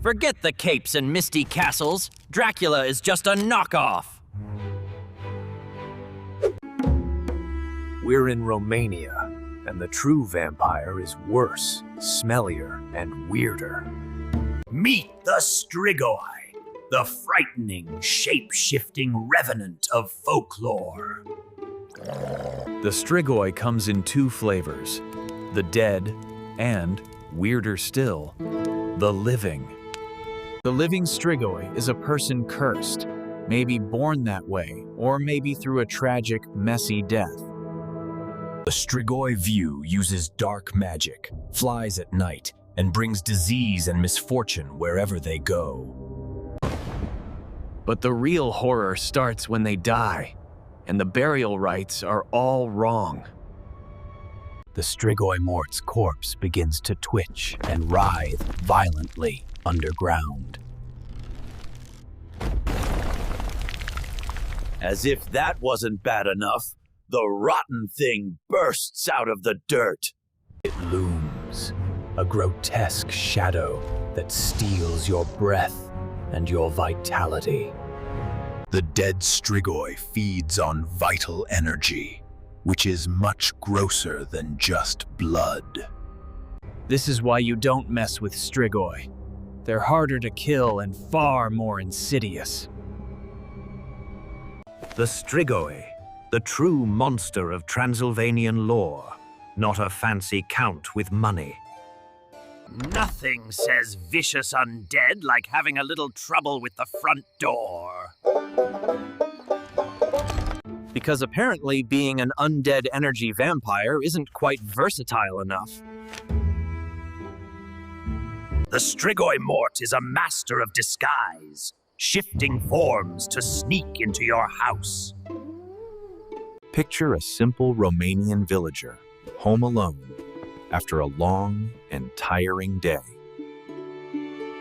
Forget the capes and misty castles. Dracula is just a knockoff. We're in Romania, and the true vampire is worse, smellier, and weirder. Meet the Strigoi, the frightening, shape-shifting revenant of folklore. The Strigoi comes in two flavors, the dead and, weirder still, the living. The living Strigoi is a person cursed, maybe born that way, or maybe through a tragic, messy death. The Strigoi Viu uses dark magic, flies at night, and brings disease and misfortune wherever they go. But the real horror starts when they die, and the burial rites are all wrong. The Strigoi Mort's corpse begins to twitch and writhe violently underground. As if that wasn't bad enough, the rotten thing bursts out of the dirt. It looms, a grotesque shadow that steals your breath and your vitality. The dead Strigoi feeds on vital energy, which is much grosser than just blood. This is why you don't mess with Strigoi. They're harder to kill and far more insidious. The Strigoi, the true monster of Transylvanian lore, not a fancy count with money. Nothing says vicious undead like having a little trouble with the front door. Because apparently being an undead energy vampire isn't quite versatile enough. The Strigoi Mort is a master of disguise, shifting forms to sneak into your house. Picture a simple Romanian villager, home alone, after a long and tiring day.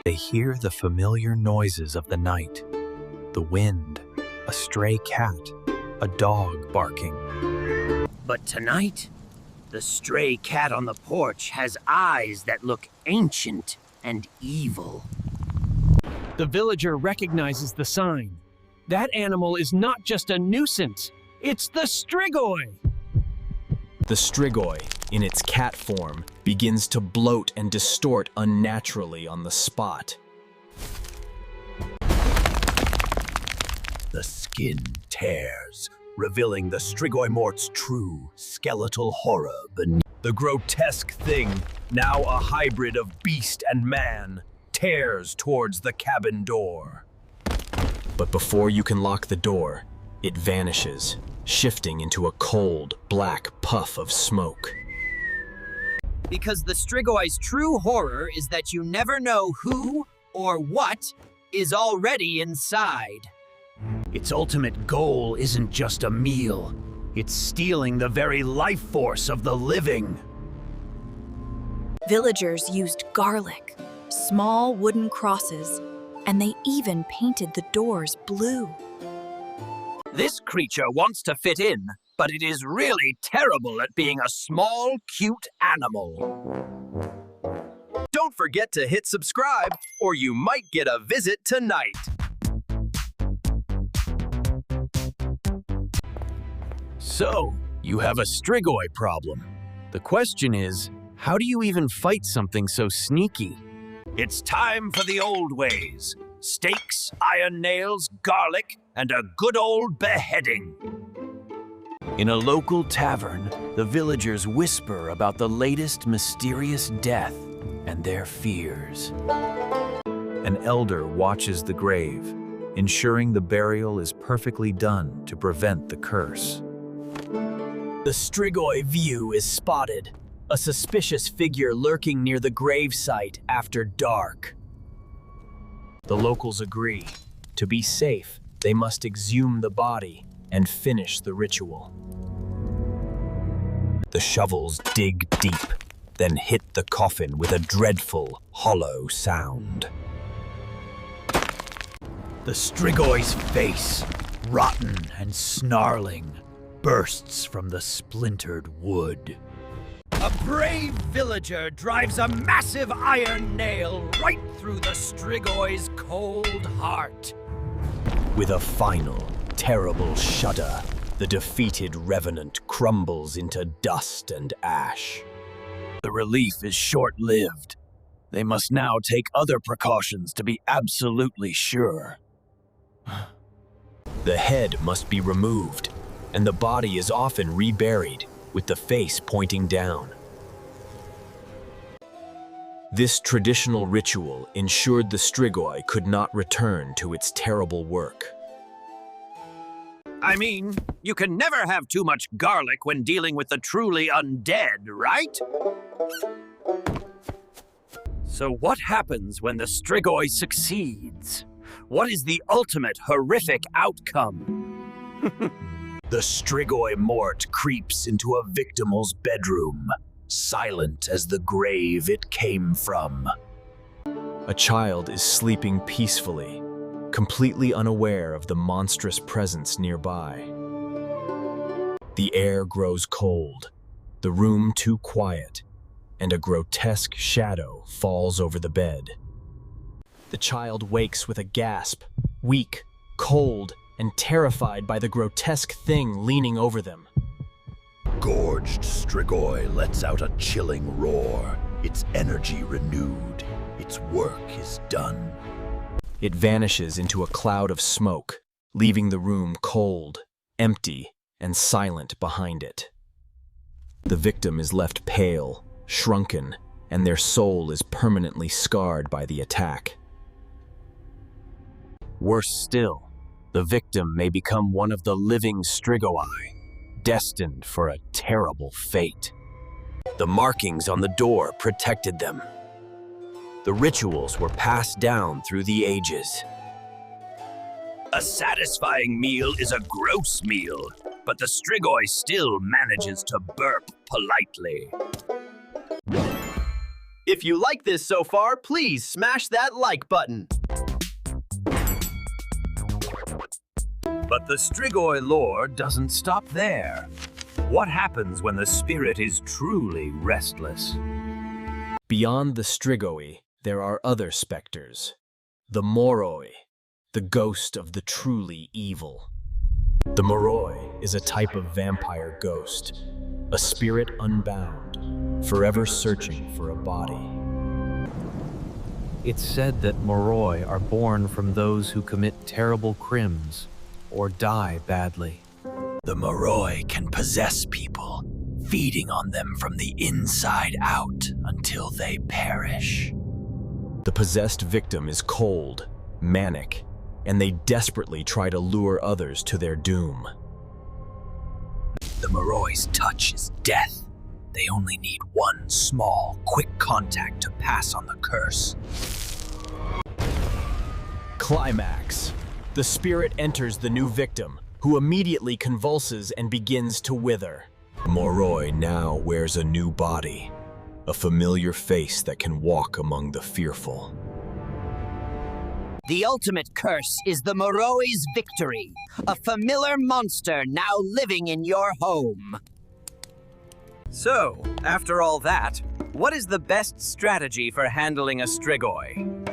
They hear the familiar noises of the night, the wind, a stray cat, a dog barking. But tonight, the stray cat on the porch has eyes that look ancient and evil. The villager recognizes the sign. That animal is not just a nuisance, it's the Strigoi! The Strigoi, in its cat form, begins to bloat and distort unnaturally on the spot. The skin tears, revealing the Strigoi Mort's true skeletal horror beneath. The grotesque thing, now a hybrid of beast and man, tears towards the cabin door. But before you can lock the door, it vanishes, shifting into a cold, black puff of smoke. Because the Strigoi's true horror is that you never know who or what is already inside. Its ultimate goal isn't just a meal. It's stealing the very life force of the living. Villagers used garlic, small wooden crosses, and they even painted the doors blue. This creature wants to fit in, but it is really terrible at being a small, cute animal. Don't forget to hit subscribe, or you might get a visit tonight. So, you have a Strigoi problem. The question is, how do you even fight something so sneaky? It's time for the old ways. Stakes, iron nails, garlic, and a good old beheading. In a local tavern, the villagers whisper about the latest mysterious death and their fears. An elder watches the grave, ensuring the burial is perfectly done to prevent the curse. The Strigoi Viu is spotted, a suspicious figure lurking near the gravesite after dark. The locals agree. To be safe, they must exhume the body and finish the ritual. The shovels dig deep, then hit the coffin with a dreadful, hollow sound. The Strigoi's face, rotten and snarling, bursts from the splintered wood. A brave villager drives a massive iron nail right through the Strigoi's cold heart. With a final, terrible shudder, the defeated revenant crumbles into dust and ash. The relief is short-lived. They must now take other precautions to be absolutely sure. The head must be removed, and the body is often reburied, with the face pointing down. This traditional ritual ensured the Strigoi could not return to its terrible work. I mean, you can never have too much garlic when dealing with the truly undead, right? So what happens when the Strigoi succeeds? What is the ultimate horrific outcome? The Strigoi Mort creeps into a victim's bedroom, silent as the grave it came from. A child is sleeping peacefully, completely unaware of the monstrous presence nearby. The air grows cold, the room too quiet, and a grotesque shadow falls over the bed. The child wakes with a gasp, weak, cold, and terrified by the grotesque thing leaning over them. Gorged Strigoi lets out a chilling roar, its energy renewed. Its work is done. It vanishes into a cloud of smoke, leaving the room cold, empty, and silent behind it. The victim is left pale, shrunken, and their soul is permanently scarred by the attack. Worse still, the victim may become one of the living Strigoi, destined for a terrible fate. The markings on the door protected them. The rituals were passed down through the ages. A satisfying meal is a gross meal, but the Strigoi still manages to burp politely. If you like this so far, please smash that like button. But the Strigoi lore doesn't stop there. What happens when the spirit is truly restless? Beyond the Strigoi, there are other specters. The Moroi, the ghost of the truly evil. The Moroi is a type of vampire ghost, a spirit unbound, forever searching for a body. It's said that Moroi are born from those who commit terrible crimes or die badly. The Moroi can possess people, feeding on them from the inside out until they perish. The possessed victim is cold, manic, and they desperately try to lure others to their doom. The Moroi's touch is death. They only need one small, quick contact to pass on the curse. Climax. The spirit enters the new victim, who immediately convulses and begins to wither. Moroi now wears a new body, a familiar face that can walk among the fearful. The ultimate curse is the Moroi's victory, a familiar monster now living in your home. So, after all that, what is the best strategy for handling a Strigoi?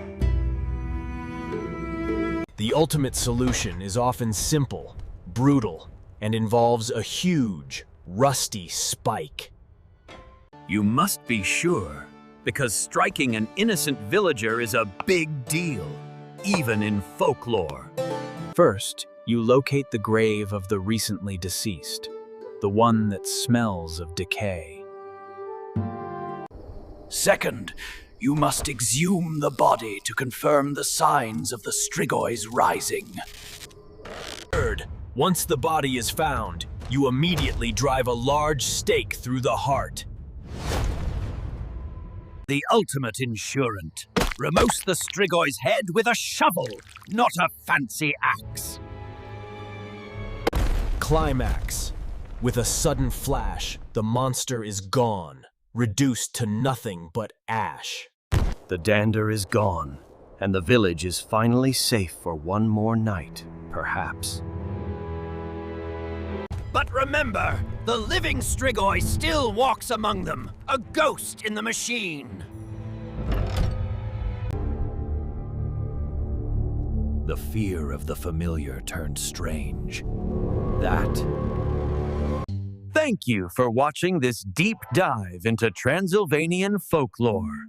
The ultimate solution is often simple, brutal, and involves a huge, rusty spike. You must be sure, because striking an innocent villager is a big deal, even in folklore. First, you locate the grave of the recently deceased, the one that smells of decay. Second, you must exhume the body to confirm the signs of the Strigoi's rising. Third, once the body is found, you immediately drive a large stake through the heart. The ultimate insurant. Remove the Strigoi's head with a shovel, not a fancy axe. Climax. With a sudden flash, the monster is gone, reduced to nothing but ash. The dander is gone, and the village is finally safe for one more night, perhaps. But remember, The living Strigoi still walks among them, a ghost in the machine. The fear of the familiar turned strange. That Thank you for watching this deep dive into Transylvanian folklore.